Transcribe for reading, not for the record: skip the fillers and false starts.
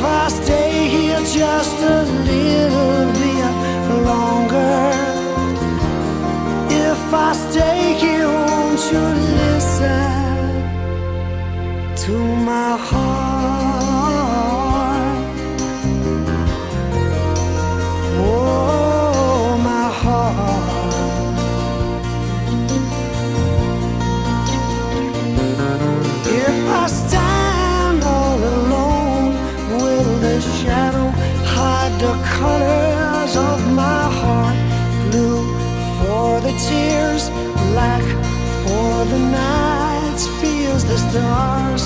I stay here just a little bit longer, if I stay here, won't you listen to my heart? Oh, my heart. If I stand all alone, will the shadow hide the colors of my heart? Blue for the tears, black for the nights, feels the stars.